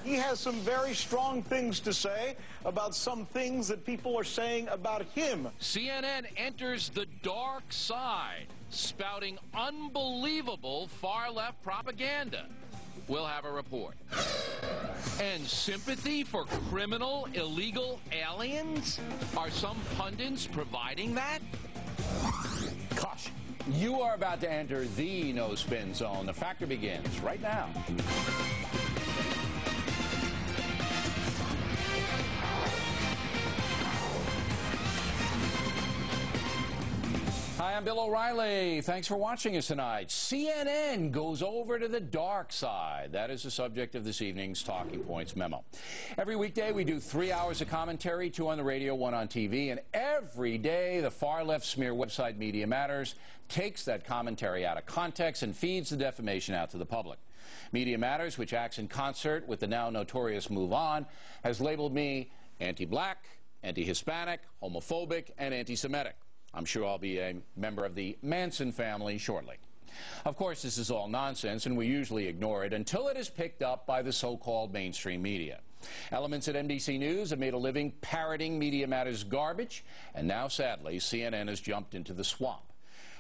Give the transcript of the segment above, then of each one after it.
he has some very strong things to say about some things that people are saying about him. CNN enters the dark side, spouting unbelievable far-left propaganda. We'll have a report. And sympathy for criminal, illegal aliens? Are some pundits providing that? Caution. You are about to enter the no-spin zone. The Factor begins right now. Hi, I'm Bill O'Reilly. Thanks for watching us tonight. CNN goes over to the dark side. That is the subject of this evening's Talking Points memo. Every weekday, we do 3 hours of commentary, 2 on the radio, 1 on TV. And every day, the far-left smear website Media Matters takes that commentary out of context and feeds the defamation out to the public. Media Matters, which acts in concert with the now notorious Move On, has labeled me anti-black, anti-Hispanic, homophobic, and anti-Semitic. I'm sure I'll be a member of the Manson family shortly. Of course, this is all nonsense, and we usually ignore it until it is picked up by the so-called mainstream media. Elements at NBC News have made a living parroting Media Matters garbage, and now, sadly, CNN has jumped into the swamp.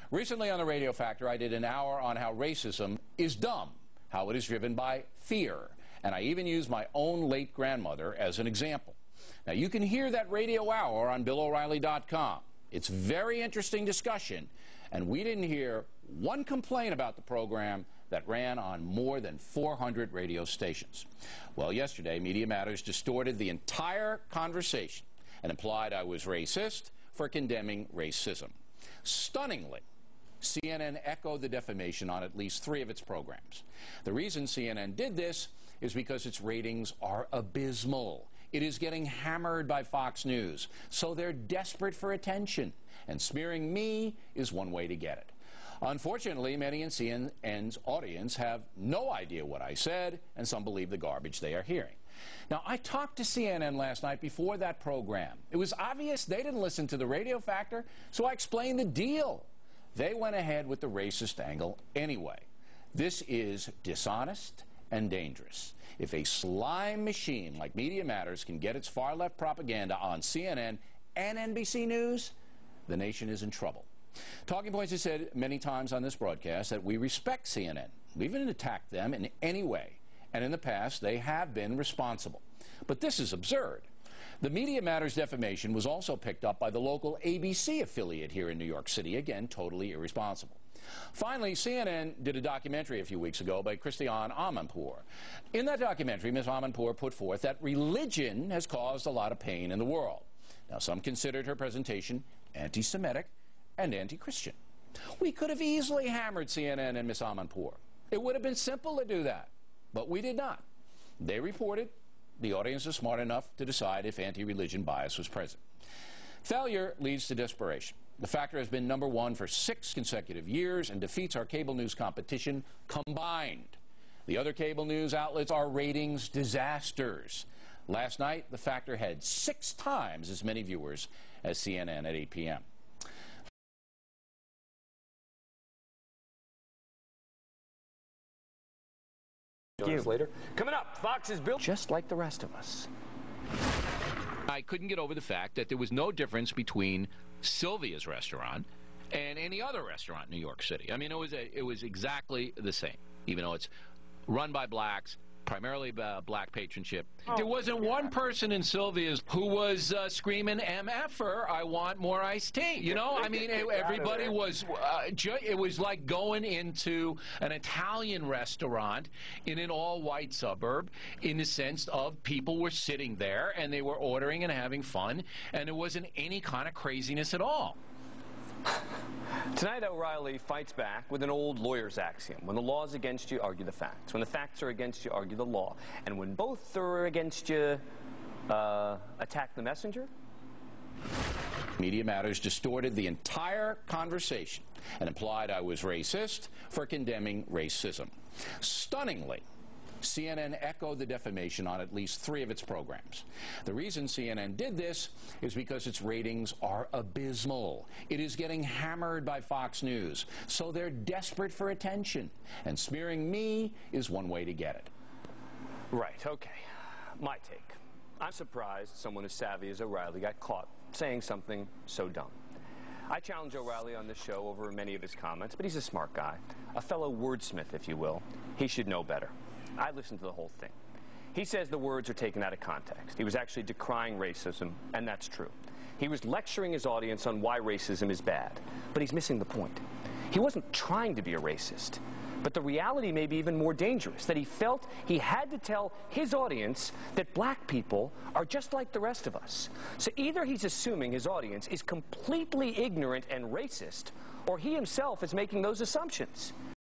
Recently on the Radio Factor, I did an hour on how racism is dumb, how it is driven by fear, and I even used my own late grandmother as an example. Now, you can hear that radio hour on BillO'Reilly.com. It's very interesting discussion, and we didn't hear one complaint about the program that ran on more than 400 radio stations. Well, yesterday, Media Matters distorted the entire conversation and implied I was racist for condemning racism. Stunningly, CNN echoed the defamation on at least 3 of its programs. The reason CNN did this is because its ratings are abysmal. It is getting hammered by Fox News, so they're desperate for attention, and smearing me is one way to get it. Unfortunately, many in CNN's audience have no idea what I said, and some believe the garbage they are hearing. Now, I talked to CNN last night before that program. It was obvious they didn't listen to the Radio Factor, so I explained the deal. They went ahead with the racist angle anyway. This is dishonest and dangerous. If a slime machine like Media Matters can get its far-left propaganda on CNN and NBC News, the nation is in trouble. Talking Points has said many times on this broadcast that we respect CNN. We haven't attacked them in any way, and in the past they have been responsible. But this is absurd. The Media Matters defamation was also picked up by the local ABC affiliate here in New York City. Again, totally irresponsible. Finally, CNN did a documentary a few weeks ago by Christiane Amanpour. In that documentary, Ms. Amanpour put forth that religion has caused a lot of pain in the world. Now, some considered her presentation anti-Semitic and anti-Christian. We could have easily hammered CNN and Ms. Amanpour. It would have been simple to do that, but we did not. They reported. The audience is smart enough to decide if anti-religion bias was present. Failure leads to desperation. The Factor has been #1 for 6 consecutive years and defeats our cable news competition combined. The other cable news outlets are ratings disasters. Last night, The Factor had 6 times as many viewers as CNN at 8 p.m. Later. Coming up, Fox's Bill. Just like the rest of us. I couldn't get over the fact that there was no difference between Sylvia's restaurant and any other restaurant in New York City. I mean, it was exactly the same, even though it's run by blacks, primarily black patronship. There wasn't one person in Sylvia's who was screaming, MFer, I want more iced tea. You know, I mean, everybody was, it was like going into an Italian restaurant in an all-white suburb, in the sense of people were sitting there and they were ordering and having fun, and there wasn't any kind of craziness at all. Tonight, O'Reilly fights back with an old lawyer's axiom. When the law is against you, argue the facts. When the facts are against you, argue the law. And when both are against you, attack the messenger? Media Matters distorted the entire conversation and implied I was racist for condemning racism. Stunningly, CNN echoed the defamation on at least 3 of its programs. The reason CNN did this is because its ratings are abysmal. It is getting hammered by Fox News, so they're desperate for attention, and smearing me is one way to get it. Right, okay. My take. I'm surprised someone as savvy as Oreilly got caught saying something so dumb. I challenge Oreilly on this show over many of his comments, but he's a smart guy, a fellow wordsmith, if you will. He should know better. I listened to the whole thing. He says the words are taken out of context. He was actually decrying racism, and that's true. He was lecturing his audience on why racism is bad, but he's missing the point. He wasn't trying to be a racist, but the reality may be even more dangerous, that he felt he had to tell his audience that black people are just like the rest of us. So either he's assuming his audience is completely ignorant and racist, or he himself is making those assumptions.